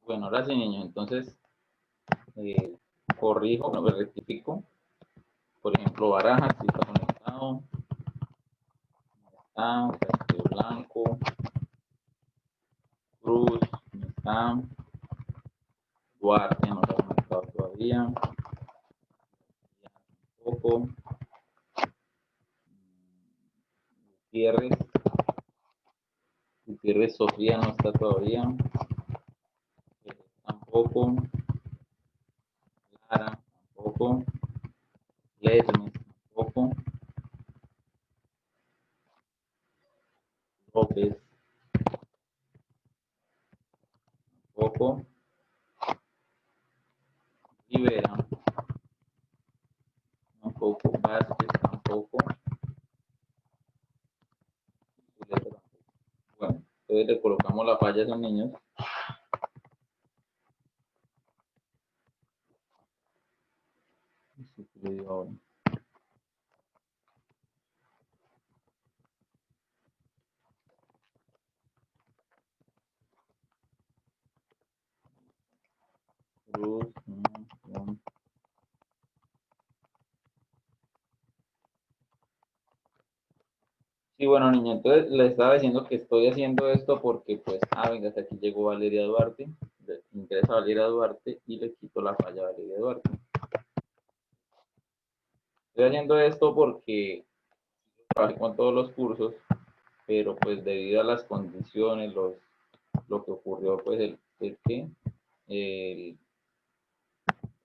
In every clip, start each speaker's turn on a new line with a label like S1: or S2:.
S1: Bueno, ahora sí, niños, entonces eh, corrijo, me rectifico. Por ejemplo, barajas, si está conectado, está, castillo blanco, cruz, no está, Duarte no está conectado todavía, tampoco, Gutiérrez, Gutiérrez Sofía no está todavía, tampoco, Lara tampoco, Lesmes tampoco, López tampoco, Rivera tampoco, Vázquez tampoco, Zuleta tampoco. Bueno, entonces le colocamos la falla a esos niños. Cruz, sí, bueno, niña, entonces le estaba diciendo que estoy haciendo esto porque, pues, venga, hasta aquí llegó Valeria Duarte, ingresa Valeria Duarte y le quito la falla a Valeria Duarte. Estoy haciendo esto porque trabajé con todos los cursos, pero pues debido a las condiciones, lo que ocurrió, pues, el,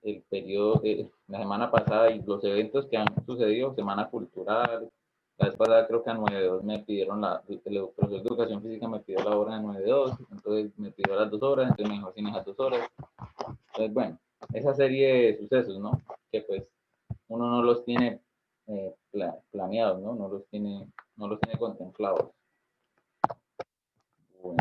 S1: el periodo de la semana pasada y los eventos que han sucedido, Semana Cultural, la vez pasada creo que a 9.2 me pidieron el profesor de Educación Física me pidió la hora de 9.2, entonces me pidió las 2 horas, entonces me dijo sin esas 2 horas. Entonces, bueno, esa serie de sucesos, ¿no? Que pues uno no los tiene planeados, ¿no? No los tiene contemplados. Bueno.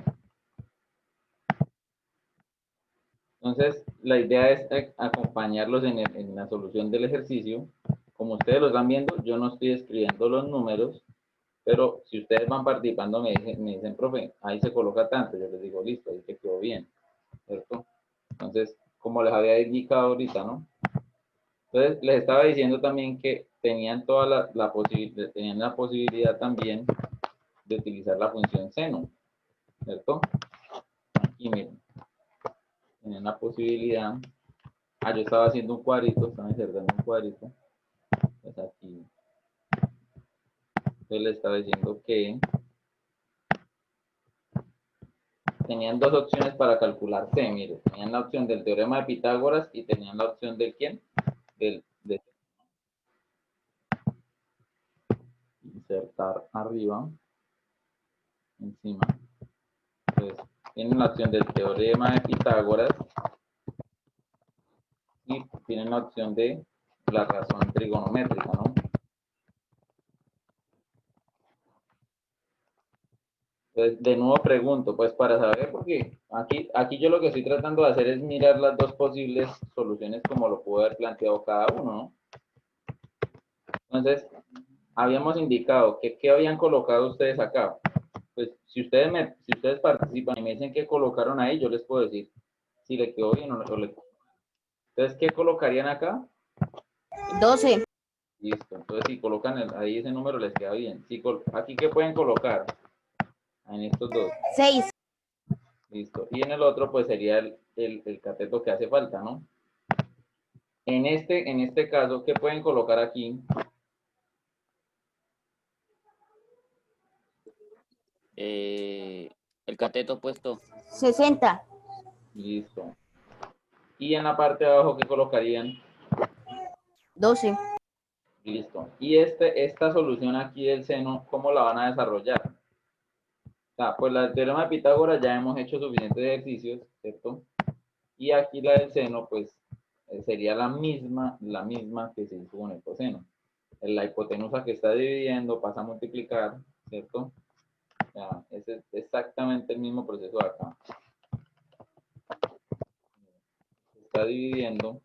S1: Entonces, la idea es acompañarlos en la solución del ejercicio. Como ustedes lo están viendo, yo no estoy escribiendo los números, pero si ustedes van participando, me dicen, profe, ahí se coloca tanto, yo les digo, listo, ahí se quedó bien, ¿cierto? Entonces, como les había indicado ahorita, ¿no? Entonces, les estaba diciendo también que tenían tenían la posibilidad también de utilizar la función seno, ¿cierto? Aquí miren, tenían la posibilidad. Yo estaba haciendo un cuadrito, estaba insertando un cuadrito. Pues aquí yo le estaba diciendo que tenían dos opciones para calcular C, mire, tenían la opción del teorema de Pitágoras y tenían la opción del quién, de insertar arriba, encima. Entonces, tienen la opción del teorema de Pitágoras y tienen la opción de la razón trigonométrica, ¿no? Entonces, de nuevo pregunto, pues para saber, porque aquí yo lo que estoy tratando de hacer es mirar las dos posibles soluciones como lo pudo haber planteado cada uno, ¿no? Entonces, habíamos indicado que qué habían colocado ustedes acá. Pues si ustedes participan y me dicen qué colocaron ahí, yo les puedo decir si le quedó bien o no le quedó. Entonces, ¿qué colocarían acá?
S2: 12.
S1: Listo. Entonces, si colocan ahí ese número, les queda bien. Aquí, ¿qué pueden colocar? En estos dos.
S2: 6.
S1: Listo. Y en el otro, pues sería el cateto que hace falta, ¿no? En este caso, ¿qué pueden colocar aquí?
S3: El cateto puesto.
S2: 60.
S1: Listo. Y en la parte de abajo, ¿qué colocarían?
S2: 12.
S1: Listo. Y esta solución aquí del seno, ¿cómo la van a desarrollar? O sea, pues la del teorema de Pitágoras ya hemos hecho suficientes ejercicios, ¿cierto? Y aquí la del seno, pues, sería la misma que se hizo con el coseno. La hipotenusa que está dividiendo pasa a multiplicar, ¿cierto? O sea, es exactamente el mismo proceso de acá. Se está dividiendo,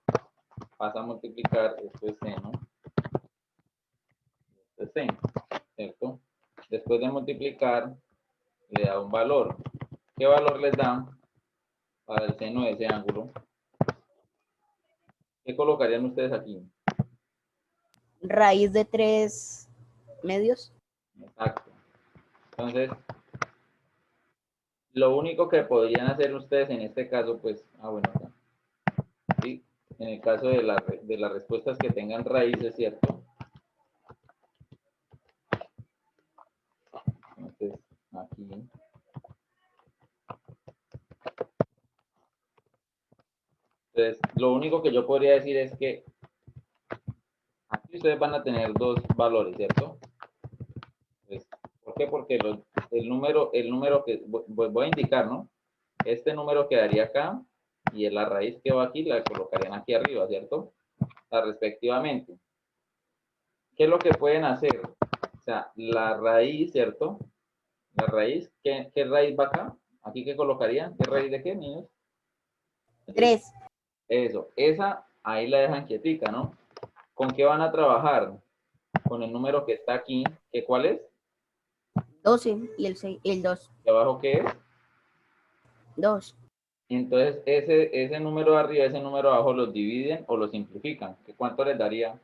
S1: pasa a multiplicar, esto es seno, esto es seno, ¿cierto? Después de multiplicar, le da un valor. ¿Qué valor les da? para el seno de ese ángulo. ¿Qué colocarían ustedes aquí?
S2: Raíz de 3 medios.
S1: Exacto. Entonces, lo único que podrían hacer ustedes en este caso, pues, bueno, acá, ¿sí? En el caso de las respuestas que tengan raíces, ¿cierto? Entonces, aquí. Entonces, lo único que yo podría decir es que aquí ustedes van a tener dos valores, ¿cierto? Pues, ¿por qué? Porque el número que voy a indicar, ¿no? Este número quedaría acá y la raíz que va aquí la colocarían aquí arriba, ¿cierto? Respectivamente. ¿Qué es lo que pueden hacer? O sea, la raíz, ¿cierto? La raíz, ¿qué raíz va acá? ¿Aquí qué colocarían? ¿Qué raíz de qué, niños?
S2: 3.
S1: Eso, esa ahí la dejan quietica, ¿no? ¿Con qué van a trabajar? Con el número que está aquí, ¿qué cuál es?
S2: 12 y el 6, el 2.
S1: ¿Y abajo qué es?
S2: 2.
S1: Entonces, ese número de arriba, ese número de abajo los dividen o los simplifican. ¿Qué cuánto les daría?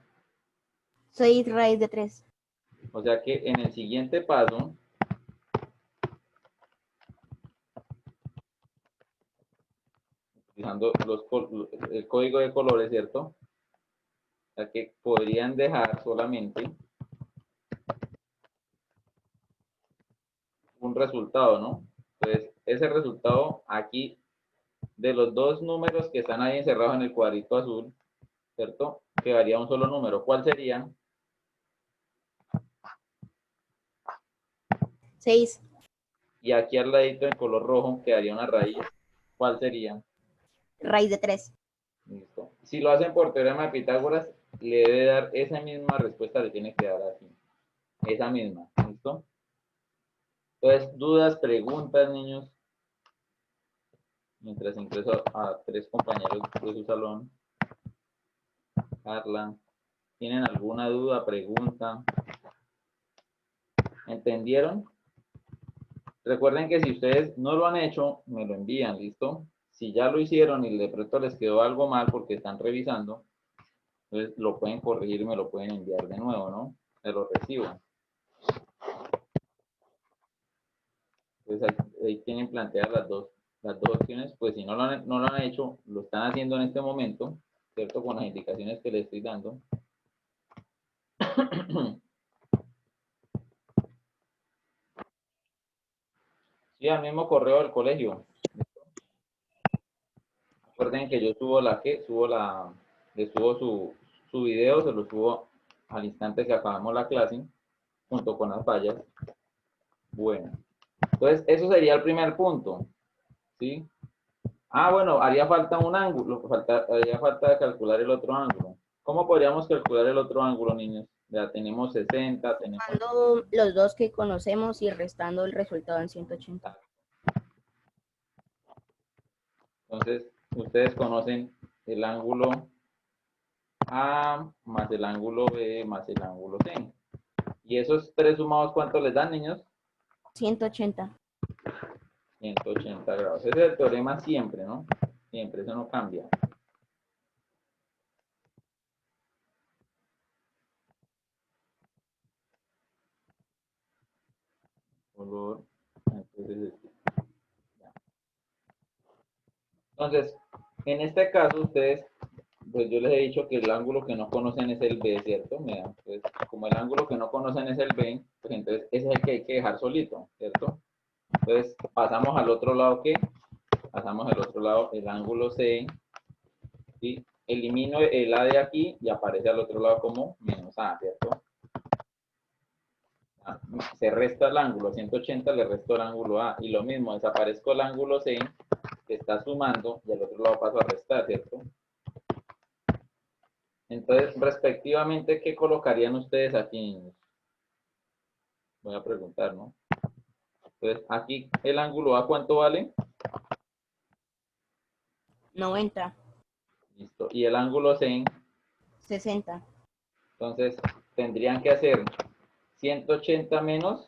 S2: 6 raíz de 3.
S1: O sea que en el siguiente paso, utilizando el código de colores, ¿cierto? O sea que podrían dejar solamente un resultado, ¿no? Entonces, ese resultado aquí, de los dos números que están ahí encerrados en el cuadrito azul, ¿cierto? Quedaría un solo número. ¿Cuál sería?
S2: 6
S1: Y aquí al ladito en color rojo quedaría una raíz. ¿Cuál sería?
S2: raíz de 3.
S1: Listo. Si lo hacen por teorema de Pitágoras, le debe dar esa misma respuesta, le tiene que dar así. Esa misma. ¿Listo? Entonces, dudas, preguntas, niños. Mientras ingreso a tres compañeros de su salón. Carla, ¿tienen alguna duda, pregunta? ¿Entendieron? Recuerden que si ustedes no lo han hecho, me lo envían, ¿listo? Si ya lo hicieron y de pronto les quedó algo mal porque están revisando, entonces lo pueden corregir y me lo pueden enviar de nuevo, ¿no? Se lo recibo. Entonces ahí tienen planteadas las dos opciones, pues si no lo han hecho, lo están haciendo en este momento, ¿cierto? Con las indicaciones que les estoy dando. Sí, al mismo correo del colegio. Recuerden que yo subo le subo su video, se lo subo al instante que acabamos la clase, junto con las fallas. Bueno, entonces eso sería el primer punto, ¿sí? Bueno, haría falta un ángulo, haría falta calcular el otro ángulo. ¿Cómo podríamos calcular el otro ángulo, niños? Ya tenemos 60, tenemos...
S2: Sumando los dos que conocemos y restando el resultado en 180.
S1: Entonces, ustedes conocen el ángulo A más el ángulo B más el ángulo C. Y esos tres sumados, ¿cuánto les dan, niños?
S2: 180.
S1: 180 grados. Ese es el teorema siempre, ¿no? Siempre, eso no cambia. Color. Entonces, en este caso, ustedes, pues yo les he dicho que el ángulo que no conocen es el B, ¿cierto? Mira, entonces, como el ángulo que no conocen es el B, pues entonces ese es el que hay que dejar solito, ¿cierto? Entonces, pasamos al otro lado, ¿qué? Pasamos al otro lado el ángulo C, ¿sí? Elimino el A de aquí y aparece al otro lado como menos A, ¿cierto? Se resta el ángulo 180, le resto el ángulo A. Y lo mismo, desaparezco el ángulo C, que está sumando, y al otro lado paso a restar, ¿cierto? Entonces, respectivamente, ¿qué colocarían ustedes aquí? Voy a preguntar, ¿no? Entonces, aquí el ángulo A, ¿cuánto vale?
S2: 90.
S1: Listo. Y el ángulo C,
S2: 60.
S1: entonces, tendrían que hacer 180 menos,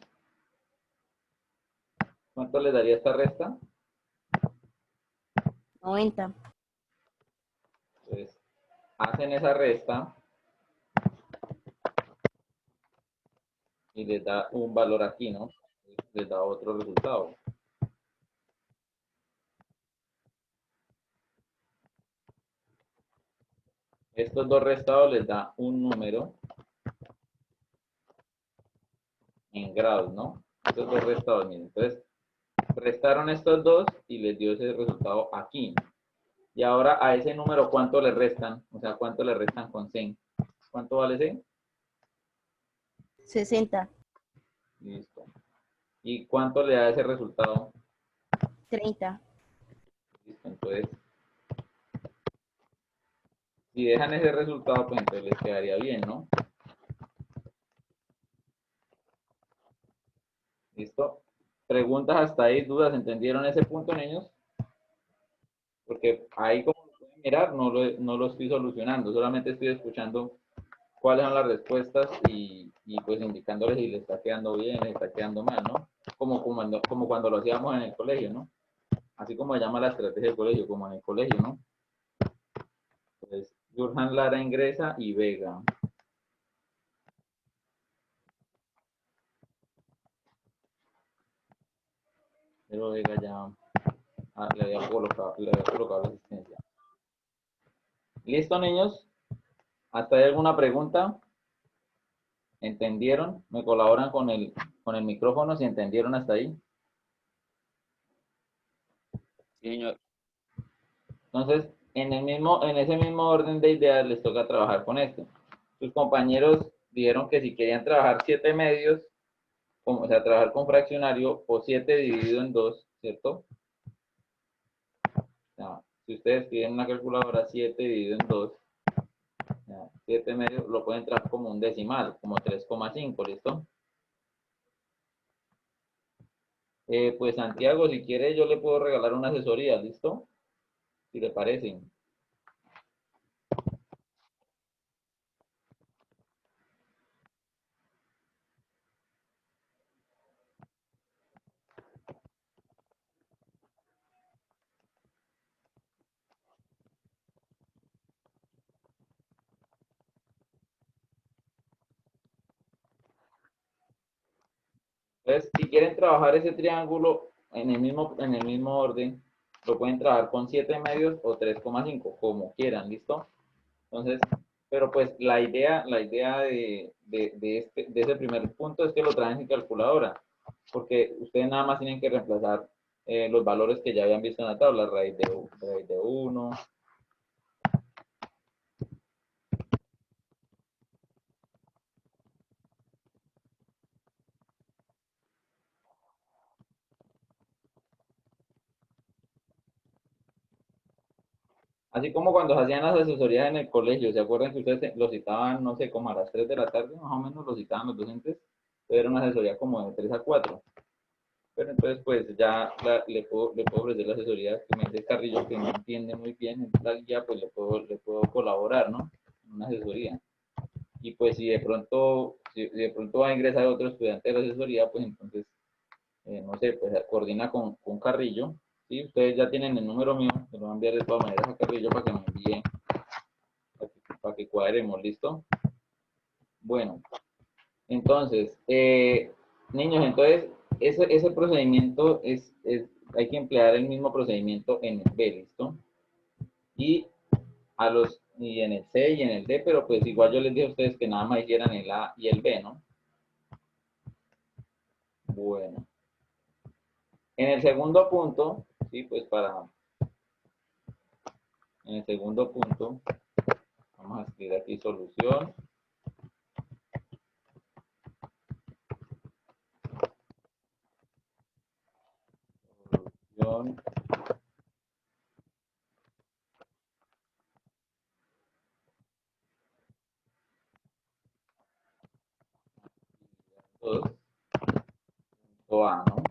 S1: ¿cuánto les daría esta resta?
S2: 90.
S1: Entonces, hacen esa resta y les da un valor aquí, ¿no? Les da otro resultado. Estos dos restados les da un número en grados, ¿no? Estos dos restados, miren. Entonces, restaron estos dos y les dio ese resultado aquí. Y ahora a ese número, ¿cuánto le restan? O sea, ¿cuánto le restan con 100? ¿Cuánto vale 100?
S2: 60.
S1: Listo. ¿Y cuánto le da ese resultado?
S2: 30.
S1: Listo. Entonces, si dejan ese resultado, pues entonces les quedaría bien, ¿no? ¿Listo? ¿Preguntas hasta ahí? ¿Dudas? ¿Entendieron ese punto, niños? Porque ahí, como lo pueden mirar, no lo estoy solucionando, solamente estoy escuchando cuáles son las respuestas y pues indicándoles si les está quedando bien, les está quedando mal, ¿no? Como cuando lo hacíamos en el colegio, ¿no? Así como se llama la estrategia del colegio, como en el colegio, ¿no? Pues Jurjan Lara ingresa y Vega. Pero Vega ya le había colocado la asistencia. ¿Listo, niños? ¿Hasta ahí alguna pregunta? ¿Entendieron? ¿Me colaboran con el micrófono si entendieron hasta ahí?
S3: Sí, señor.
S1: Entonces, en ese mismo orden de ideas les toca trabajar con esto. Sus compañeros dijeron que si querían trabajar 7 medios, o sea, trabajar con fraccionario o 7 dividido en 2, ¿cierto? O sea, si ustedes tienen una calculadora 7 dividido en 2, 7 medios lo pueden trabajar como un decimal, como 3,5, ¿listo? Pues Santiago, si quiere yo le puedo regalar una asesoría, ¿listo? Si le parece. Entonces, si quieren trabajar ese triángulo en el mismo orden, lo pueden trabajar con 7 medios o 3,5, como quieran, ¿listo? Entonces, pero pues la idea de ese primer punto es que lo traen en calculadora, porque ustedes nada más tienen que reemplazar los valores que ya habían visto en la tabla, raíz de 1. Así como cuando se hacían las asesorías en el colegio, ¿se acuerdan que ustedes lo citaban, no sé, como a las 3 de la tarde, más o menos lo citaban los docentes? Era una asesoría como de 3 a 4. Pero entonces, pues ya le puedo ofrecer la asesoría que me dice Carrillo, que no entiende muy bien la guía, pues le puedo colaborar, ¿no? En una asesoría. Y pues si de pronto va a ingresar otro estudiante de la asesoría, pues entonces, no sé, pues coordina con Carrillo. ¿Sí? Ustedes ya tienen el número mío, se lo voy a enviar de todas maneras a Carrillo para que me envíe, para que cuadremos, ¿listo? Bueno, entonces, niños, entonces, ese procedimiento hay que emplear el mismo procedimiento en el B, ¿listo? Y y en el C y en el D, pero pues igual yo les dije a ustedes que nada más hicieran el A y el B, ¿no? Bueno. En el segundo punto, sí, pues en el segundo punto, vamos a escribir aquí solución. Solución. Punto A, ¿no?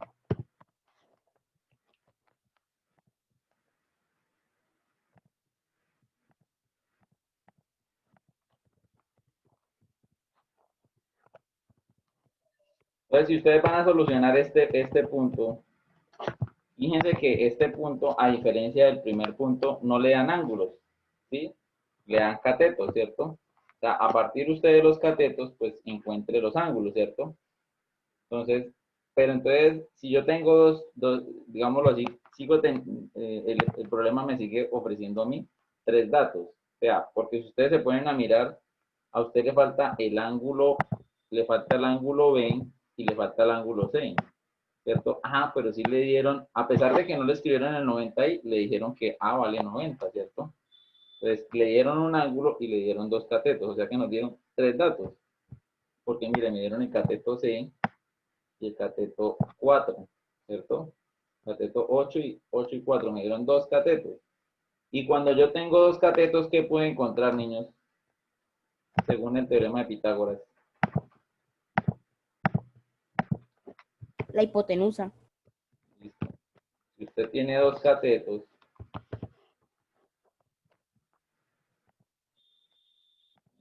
S1: Entonces, si ustedes van a solucionar este punto, Fíjense que este punto, a diferencia del primer punto, no le dan ángulos, ¿sí? Le dan catetos, ¿cierto? O sea, a partir usted de los catetos, pues encuentre los ángulos, ¿cierto? Entonces, pero entonces, si yo tengo digámoslo así, el problema me sigue ofreciendo a mí tres datos. O sea, porque si ustedes se ponen a mirar, a usted le falta el ángulo B y le falta el ángulo C, ¿cierto? Ajá, pero sí le dieron, a pesar de que no le escribieron el 90 y le dijeron que A vale 90, ¿cierto? Entonces, le dieron un ángulo y le dieron dos catetos, o sea que nos dieron tres datos. Porque mire, me dieron el cateto C y el cateto 4, ¿cierto? Cateto 8 y 4, me dieron dos catetos. Y cuando yo tengo dos catetos, ¿qué puedo encontrar, niños? Según el teorema de Pitágoras.
S2: La hipotenusa.
S1: Listo. Si usted tiene dos catetos,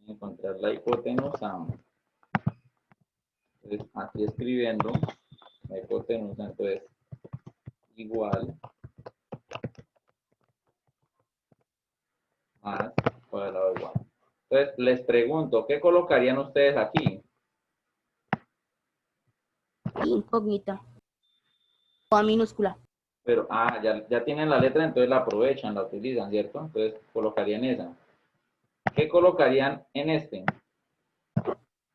S1: encontrar la hipotenusa. Entonces, aquí escribiendo la hipotenusa, entonces, igual más cuadrado igual. Entonces, les pregunto, ¿qué colocarían ustedes aquí?
S2: Incógnita. O A minúscula.
S1: Pero, ya tienen la letra, entonces la aprovechan, la utilizan, ¿cierto? Entonces, colocarían esa. ¿Qué colocarían en este?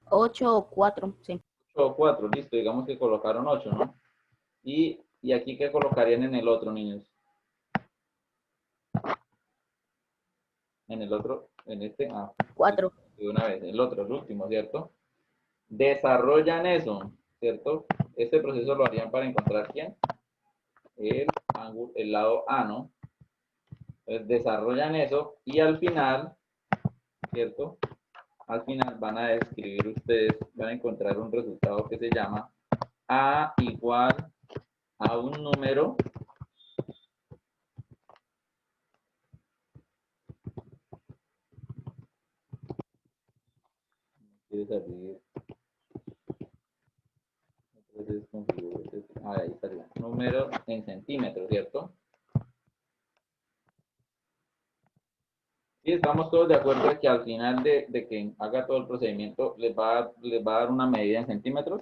S2: 8 o 4. Sí.
S1: 8 o 4, listo, digamos que colocaron 8, ¿no? Y aquí, ¿qué colocarían en el otro, niños? En el otro, en este,
S2: 4.
S1: de una vez, el otro, el último, ¿cierto? Desarrollan eso, ¿cierto? Este proceso lo harían para encontrar quién? El ángulo, el lado A, ¿no? Entonces desarrollan eso y al final, ¿cierto? Al final van a describir ustedes, van a encontrar un resultado que se llama A igual a un número quiere salir, entonces ahí estaría, número en centímetros, ¿cierto? Sí, estamos todos de acuerdo de que al final de que haga todo el procedimiento les va a dar una medida en centímetros.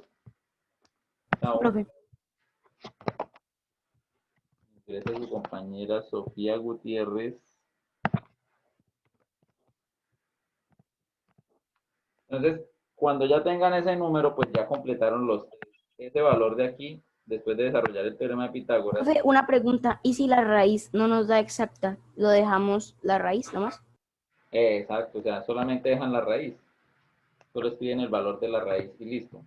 S2: Profe.
S1: Ingresa su compañera Sofía Gutiérrez. Entonces, cuando ya tengan ese número, pues ya completaron ese valor de aquí, después de desarrollar el teorema de Pitágoras.
S2: Profe, una pregunta. ¿Y si la raíz no nos da exacta? ¿Lo dejamos la raíz nomás?
S1: Exacto, o sea, solamente dejan la raíz. Solo escriben el valor de la raíz y listo.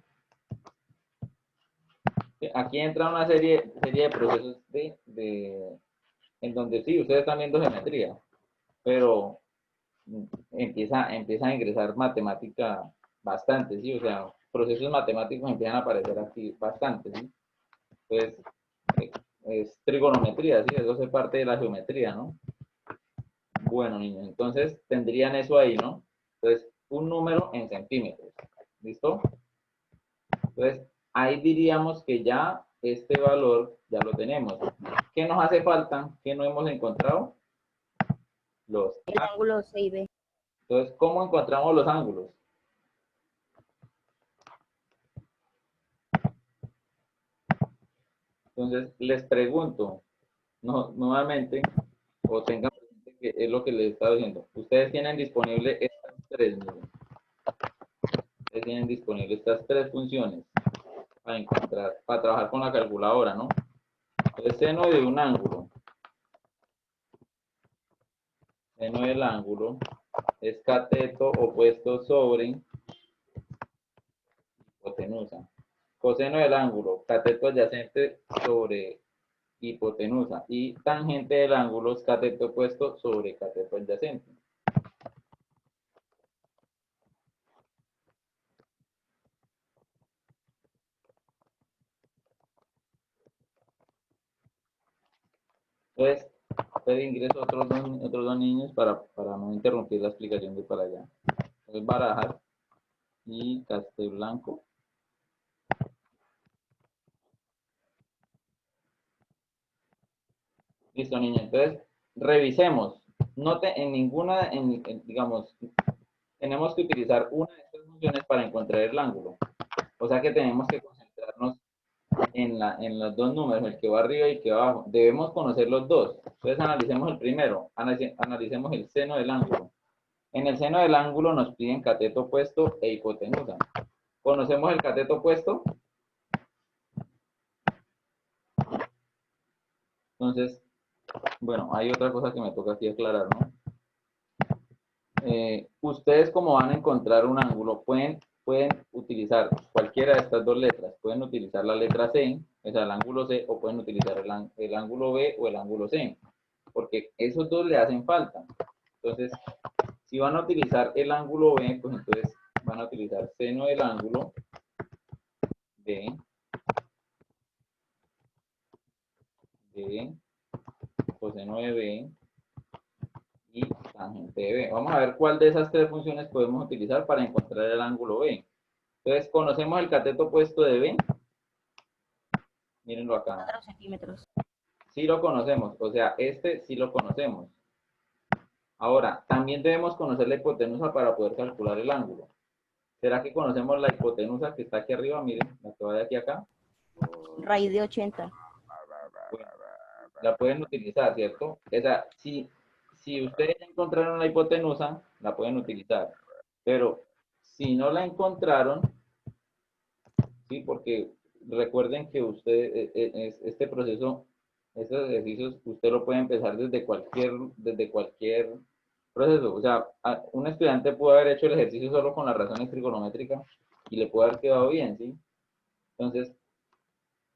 S1: Aquí entra una serie de procesos en donde sí, ustedes están viendo geometría, pero empieza a ingresar matemática bastante, ¿sí? O sea, procesos matemáticos empiezan a aparecer aquí bastante, ¿sí? Entonces, eh, es trigonometría, ¿sí? Eso hace parte de la geometría, ¿no? Bueno, niños, entonces tendrían eso ahí, ¿no? Entonces, un número en centímetros, ¿listo? Entonces, ahí diríamos que ya este valor ya lo tenemos. ¿Qué nos hace falta? ¿Qué no hemos encontrado? Los
S2: El
S1: ángulos.
S2: ángulo C y B.
S1: Entonces, ¿cómo encontramos los ángulos? Entonces, les pregunto nuevamente, o tengan presente que es lo que les estaba diciendo. Ustedes tienen disponible estas tres, miren. Ustedes tienen disponible estas tres funciones para encontrar, para trabajar con la calculadora, ¿no? El seno de un ángulo. Seno del ángulo es cateto opuesto sobre hipotenusa. Coseno del ángulo, cateto adyacente sobre hipotenusa. Y tangente del ángulo es cateto opuesto sobre cateto adyacente. Entonces, usted ingreso otros dos niños para no interrumpir la explicación de para allá. Entonces, Barajas y Castelblanco. Listo, niña. Entonces, revisemos. Note en ninguna, digamos, tenemos que utilizar una de estas funciones para encontrar el ángulo. O sea que tenemos que concentrarnos en los dos números, el que va arriba y el que va abajo. Debemos conocer los dos. Entonces, analicemos el primero. Analicemos el seno del ángulo. En el seno del ángulo nos piden cateto opuesto e hipotenusa. ¿Conocemos el cateto opuesto? Entonces, bueno, hay otra cosa que me toca aquí aclarar, ¿no? Ustedes como van a encontrar un ángulo, pueden utilizar cualquiera de estas dos letras. Pueden utilizar la letra C, o sea, el ángulo C, o pueden utilizar el ángulo B o el ángulo C, porque esos dos le hacen falta. Entonces, si van a utilizar el ángulo B, pues entonces van a utilizar seno del ángulo B, coseno de B, y tangente de B. Vamos a ver cuál de esas tres funciones podemos utilizar para encontrar el ángulo B. Entonces, conocemos el cateto opuesto de B. Mírenlo acá.
S2: 4 centímetros.
S1: Sí lo conocemos, o sea, este sí lo conocemos. Ahora, también debemos conocer la hipotenusa para poder calcular el ángulo. ¿Será que conocemos la hipotenusa que está aquí arriba? Miren, la que va de aquí a acá.
S2: Raíz de 80.
S1: Bueno, la pueden utilizar, ¿cierto? O sea, si ustedes ya encontraron la hipotenusa, la pueden utilizar. Pero si no la encontraron, sí, porque recuerden que usted, este proceso, estos ejercicios, usted lo puede empezar desde cualquier proceso. O sea, un estudiante puede haber hecho el ejercicio solo con las razones trigonométricas y le puede haber quedado bien, ¿sí? Entonces,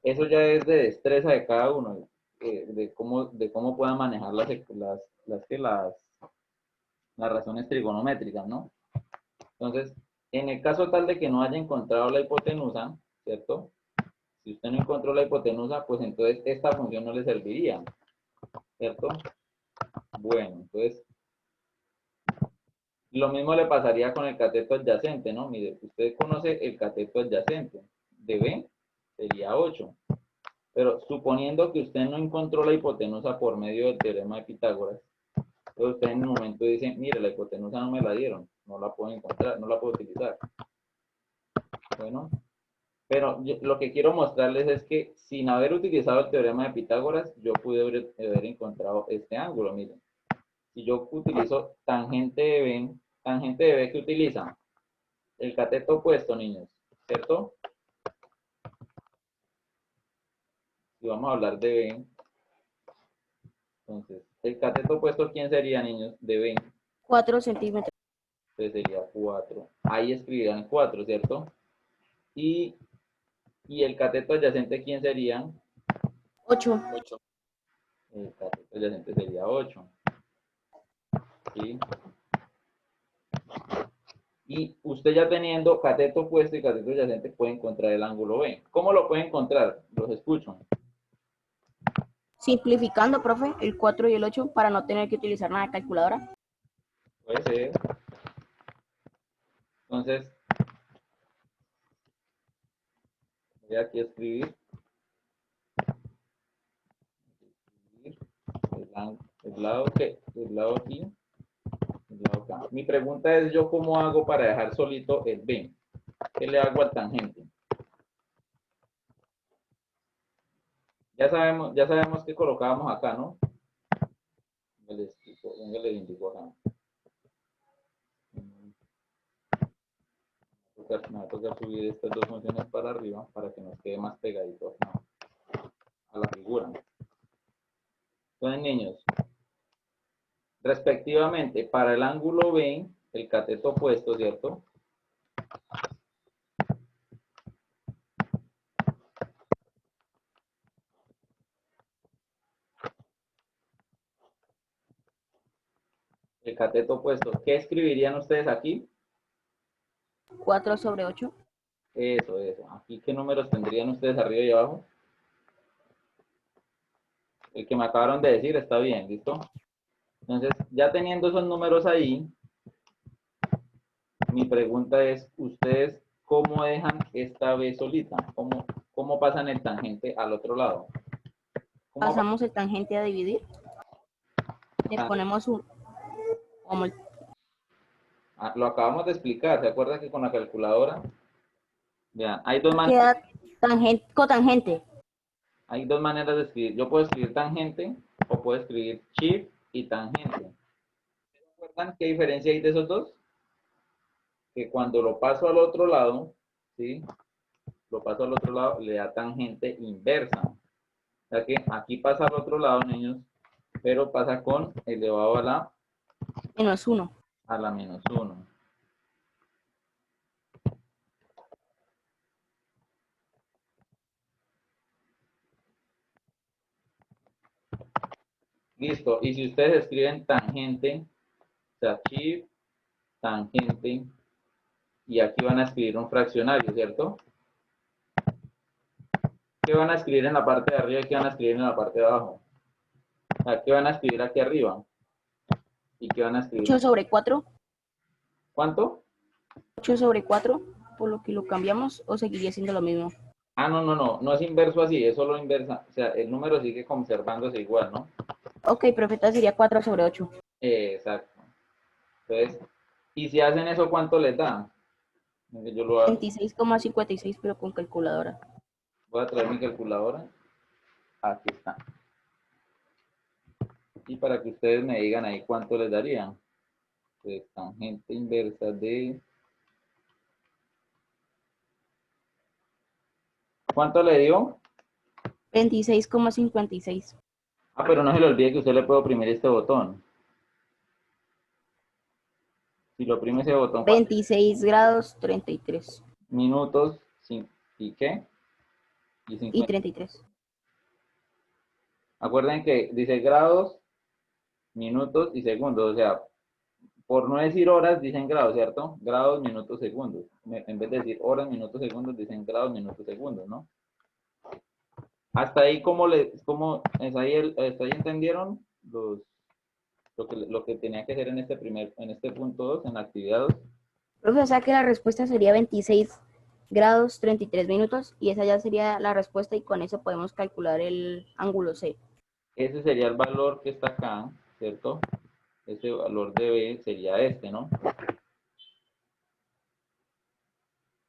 S1: eso ya es de destreza de cada uno, de cómo puedan manejar las razones trigonométricas, ¿no? Entonces, en el caso tal de que no haya encontrado la hipotenusa, ¿cierto? Si usted no encontró la hipotenusa, pues entonces esta función no le serviría, ¿cierto? Bueno, entonces, lo mismo le pasaría con el cateto adyacente, ¿no? Mire, usted conoce el cateto adyacente de B, sería 8. Pero suponiendo que usted no encontró la hipotenusa por medio del teorema de Pitágoras, entonces usted en un momento dice, mire, la hipotenusa no me la dieron, no la puedo encontrar, no la puedo utilizar. Bueno, pero lo que quiero mostrarles es que sin haber utilizado el teorema de Pitágoras, yo pude haber encontrado este ángulo, miren. Si yo utilizo tangente de B, ¿qué utiliza? El cateto opuesto, niños, ¿cierto? Si vamos a hablar de B, entonces, el cateto opuesto, ¿quién sería, niños? De B.
S2: 4 centímetros.
S1: Entonces sería 4. Ahí escribirán 4, ¿cierto? Y el cateto adyacente, ¿quién sería?
S2: 8.
S1: El cateto adyacente sería 8. ¿Sí? Y usted ya teniendo cateto opuesto y cateto adyacente puede encontrar el ángulo B. ¿Cómo lo puede encontrar? Los escucho.
S2: Simplificando, profe, el 4 y el 8 para no tener que utilizar nada de calculadora.
S1: Puede ser. Entonces, voy aquí a escribir. El lado que, el lado aquí, el lado acá. Mi pregunta es yo cómo hago para dejar solito el B. ¿Qué le hago al tangente? Ya sabemos que colocábamos acá, ¿no? Venga, les indico acá. Me va a tocar subir estas dos funciones para arriba para que nos quede más pegadito a la figura. Entonces, niños, respectivamente, para el ángulo B, el cateto opuesto, ¿cierto? El cateto opuesto, ¿qué escribirían ustedes aquí?
S2: 4 sobre 8.
S1: Eso. Aquí, ¿qué números tendrían ustedes arriba y abajo? El que me acabaron de decir está bien, ¿listo? Entonces, ya teniendo esos números ahí, mi pregunta es, ¿ustedes cómo dejan esta B solita? ¿Cómo pasan el tangente al otro lado? ¿Cómo va?
S2: Pasamos el tangente a dividir. Le
S1: Ah,
S2: ponemos un, como el,
S1: lo acabamos de explicar. ¿Se acuerda que con la calculadora? Vean,
S2: queda tangente, cotangente.
S1: hay dos maneras de escribir. Yo puedo escribir tangente o puedo escribir shift y tangente. ¿Se acuerdan qué diferencia hay de esos dos? Que cuando lo paso al otro lado, ¿sí? Lo paso al otro lado, le da tangente inversa. O sea que aquí pasa al otro lado, niños, pero pasa con elevado
S2: Menos 1.
S1: a la menos uno. Listo. Y si ustedes escriben tangente, o sea, shift, tangente, y aquí van a escribir un fraccionario, ¿cierto? ¿Qué van a escribir en la parte de arriba y qué van a escribir en la parte de abajo? O sea, ¿qué van a escribir aquí arriba? ¿Y qué van a escribir?
S2: 8 sobre 4.
S1: ¿Cuánto?
S2: 8 sobre 4. Por lo que lo cambiamos o seguiría siendo lo mismo.
S1: Ah, no, no, no, no es inverso así, es solo inversa. O sea, el número sigue conservándose igual, ¿no?
S2: Ok, profeta, sería 4 sobre 8.
S1: Exacto. Entonces, y si hacen eso, ¿cuánto les da? Yo lo hago.
S2: 26,56, pero con calculadora.
S1: Voy a traer mi calculadora. Aquí está. Y para que ustedes me digan ahí cuánto les darían. Pues tangente inversa de... ¿Cuánto le dio?
S2: 26,56.
S1: Ah, pero no se le olvide que usted le puede oprimir este botón. Si lo oprime ese botón, ¿cuánto?
S2: 26 grados 33.
S1: Minutos, ¿y qué? Y
S2: Y
S1: 50.
S2: 33.
S1: Acuerden que dice grados, minutos y segundos. O sea, por no decir horas, dicen grados, ¿cierto? Grados, minutos, segundos. En vez de decir horas, minutos, segundos, dicen grados, minutos, segundos, ¿no? Hasta ahí, hasta ahí entendieron lo que tenía que hacer en este punto 2 en la actividad 2.
S2: Profe, o sea que la respuesta sería 26 grados 33 minutos y esa ya sería la respuesta y con eso podemos calcular el ángulo C.
S1: Ese sería el valor que está acá, ¿cierto? Ese valor de B sería este, ¿no?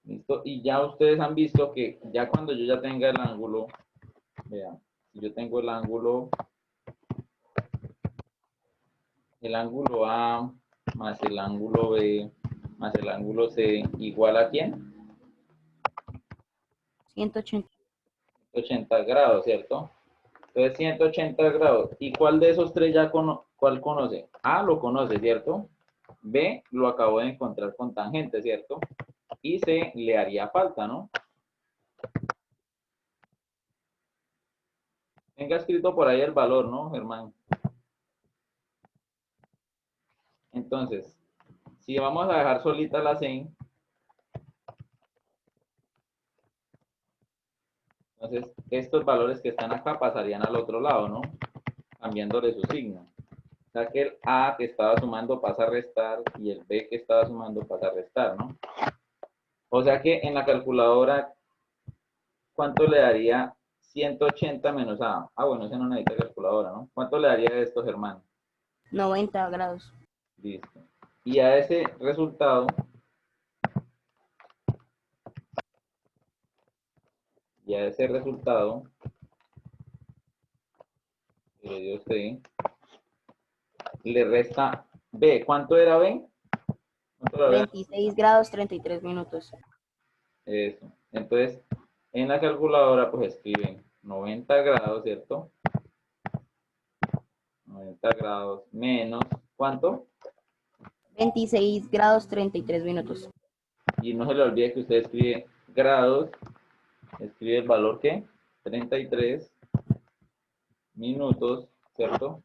S1: ¿Listo? Y ya ustedes han visto que ya cuando yo ya tenga el ángulo, vean, si yo tengo el ángulo A más el ángulo B más el ángulo C igual a ¿quién?
S2: 180.
S1: 80 grados, ¿cierto? Entonces 180 grados. ¿Y cuál de esos tres cuál conoce? A lo conoce, ¿cierto? B lo acabo de encontrar con tangente, ¿cierto? Y C le haría falta, ¿no? Tenga escrito por ahí el valor, ¿no, Germán? Entonces, si vamos a dejar solita la C, entonces estos valores que están acá pasarían al otro lado, ¿no? Cambiándole su signo. O sea que el A que estaba sumando pasa a restar y el B que estaba sumando pasa a restar, ¿no? O sea que en la calculadora, ¿cuánto le daría 180 menos A? Ah, bueno, ese no necesita calculadora, ¿no? ¿Cuánto le daría esto, Germán?
S2: 90 grados.
S1: Listo. Y a ese resultado, que le dio C, le resta B. ¿Cuánto era B? ¿Cuánto era?
S2: 26 grados 33 minutos.
S1: Eso. Entonces, en la calculadora, pues escriben 90 grados, ¿cierto? 90 grados menos, ¿cuánto?
S2: 26 grados 33 minutos.
S1: Y no se le olvide que usted escribe grados, escribe el valor que 33 minutos, ¿cierto?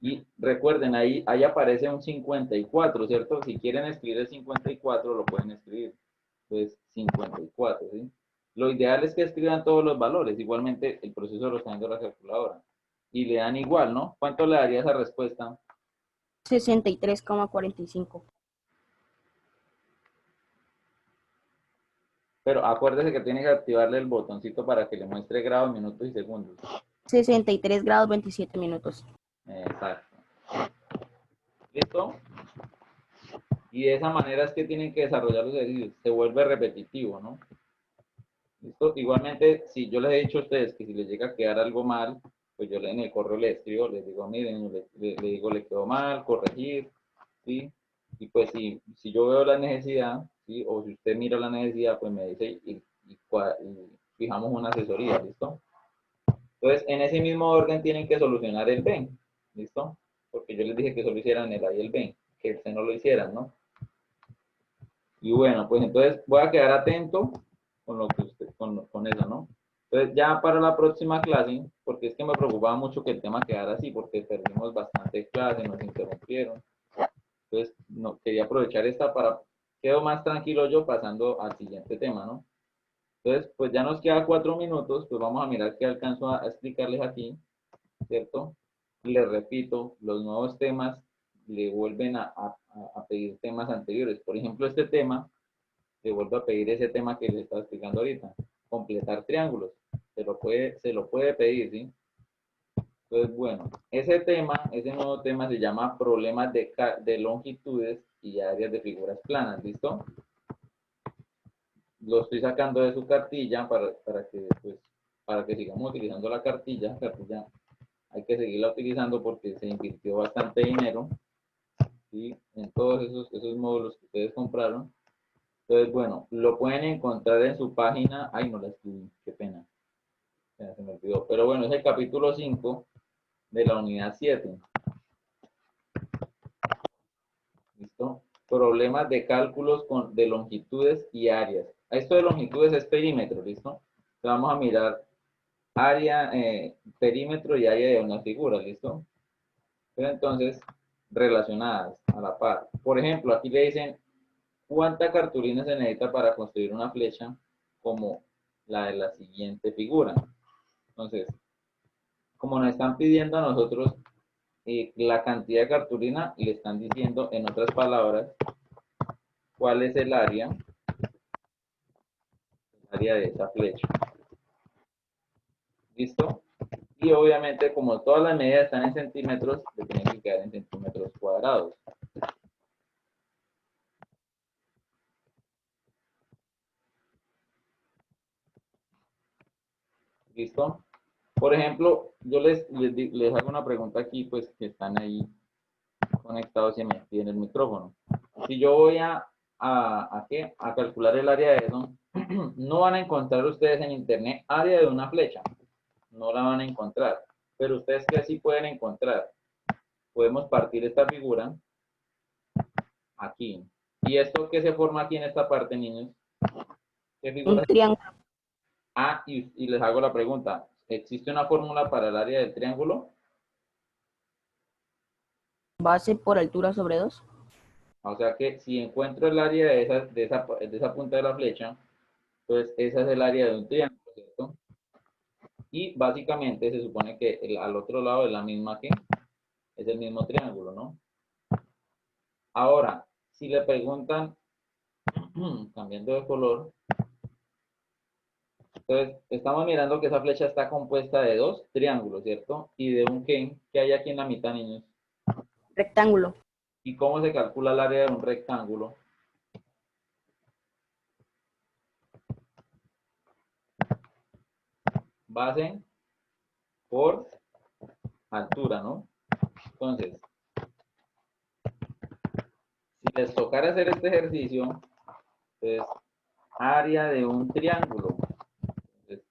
S1: Y recuerden, ahí aparece un 54, ¿cierto? Si quieren escribir el 54, lo pueden escribir. Pues 54, ¿sí? Lo ideal es que escriban todos los valores. Igualmente, el proceso lo está viendo la calculadora. Y le dan igual, ¿no? ¿Cuánto le daría esa respuesta?
S2: 63,45.
S1: Pero acuérdese que tiene que activarle el botoncito para que le muestre grados, minutos y segundos.
S2: 63 grados 27 minutos.
S1: Exacto. ¿Listo? Y de esa manera es que tienen que desarrollar los ejercicios. Se vuelve repetitivo, ¿no? ¿Listo? Igualmente, si yo les he dicho a ustedes que si les llega a quedar algo mal, pues yo en el correo les escribo, les digo, miren, le digo, le quedó mal, corregir, ¿sí? Y pues si yo veo la necesidad, ¿sí? O si usted mira la necesidad, pues me dice y fijamos una asesoría, ¿listo? Entonces, en ese mismo orden tienen que solucionar el B, ¿listo? Porque yo les dije que solo hicieran el A y el B, que el C no lo hicieran, ¿no? Y bueno, pues entonces voy a quedar atento con lo que usted, con eso, ¿no? Entonces ya para la próxima clase, porque es que me preocupaba mucho que el tema quedara así, porque perdimos bastante clase, nos interrumpieron. Entonces, no, quería aprovechar esta para, quedo más tranquilo yo pasando al siguiente tema, ¿no? Entonces, pues ya nos queda 4 minutos, pues vamos a mirar qué alcanzo a explicarles aquí, ¿cierto? Les repito, los nuevos temas le vuelven a pedir temas anteriores. Por ejemplo, este tema, le vuelvo a pedir ese tema que les estaba explicando ahorita, completar triángulos. Se lo puede pedir, ¿sí? Entonces, bueno, ese nuevo tema se llama problemas de longitudes y áreas de figuras planas, ¿listo? Lo estoy sacando de su cartilla para que sigamos utilizando la cartilla hay que seguirla utilizando porque se invirtió bastante dinero, ¿sí? En todos esos módulos que ustedes compraron. Entonces, bueno, lo pueden encontrar en su página. Ay, no la escribí, qué pena. Se me olvidó. Pero bueno, es el capítulo 5 de la unidad 7. ¿Listo? Problemas de cálculos de longitudes y áreas. Esto de longitudes es perímetro, ¿listo? Entonces vamos a mirar área, perímetro y área de una figura, ¿listo? Pero entonces, relacionadas a la par. Por ejemplo, aquí le dicen, ¿cuánta cartulina se necesita para construir una flecha como la de la siguiente figura? Entonces, como nos están pidiendo a nosotros la cantidad de cartulina, le están diciendo, en otras palabras, cuál es el área de esa flecha. ¿Listo? Y obviamente, como todas las medidas están en centímetros, se tienen que quedar en centímetros cuadrados. ¿Listo? Por ejemplo, yo les hago una pregunta aquí, pues que están ahí conectados y me piden el micrófono. Si yo voy ¿qué? A calcular el área de eso, no van a encontrar ustedes en internet área de una flecha. No la van a encontrar. Pero ustedes que sí pueden encontrar. Podemos partir esta figura aquí. ¿Y esto qué se forma aquí en esta parte, niños? ¿Qué
S2: Un
S1: figura?
S2: triángulo
S1: Ah, y les hago la pregunta. ¿Existe una fórmula para el área del triángulo?
S2: base por altura sobre 2.
S1: O sea que si encuentro el área de esa punta de la flecha, pues esa es el área de un triángulo, ¿cierto? Y básicamente se supone que al otro lado es la misma que, es el mismo triángulo, ¿no? Ahora, si le preguntan, cambiando de color, entonces estamos mirando que esa flecha está compuesta de dos triángulos, ¿cierto? Y de un ¿qué hay aquí en la mitad, niños?
S2: Rectángulo.
S1: ¿Y cómo se calcula el área de un rectángulo? Base por altura, ¿no? Entonces, si les tocara hacer este ejercicio, entonces, área de un triángulo, entonces,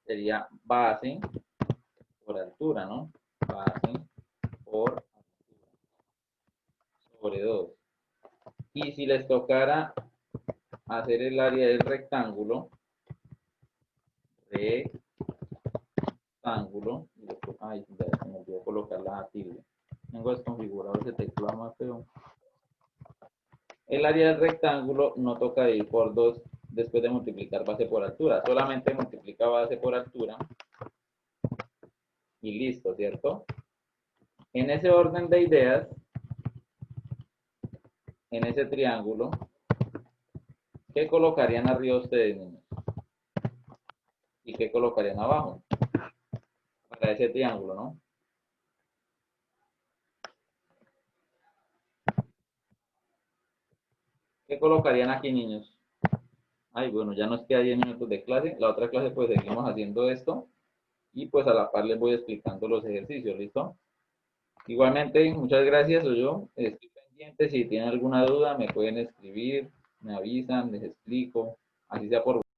S1: sería base por altura, ¿no? Base por altura sobre 2. Y si les tocara hacer el área del rectángulo, ay, ya se me olvidó colocar la tilde. Tengo desconfigurado ese teclado más feo. El área del rectángulo no toca dividir por 2 después de multiplicar base por altura. Solamente multiplica base por altura y listo, ¿cierto? En ese orden de ideas, en ese triángulo, ¿qué colocarían arriba ustedes, niños? ¿Y qué colocarían abajo? para ese triángulo, ¿no? ¿Qué colocarían aquí, niños? Ay, bueno, ya nos queda 10 minutos de clase. La otra clase pues seguimos haciendo esto y pues a la par les voy explicando los ejercicios, ¿listo? Igualmente, muchas gracias, yo estoy pendiente. Si tienen alguna duda me pueden escribir, me avisan, les explico, así sea por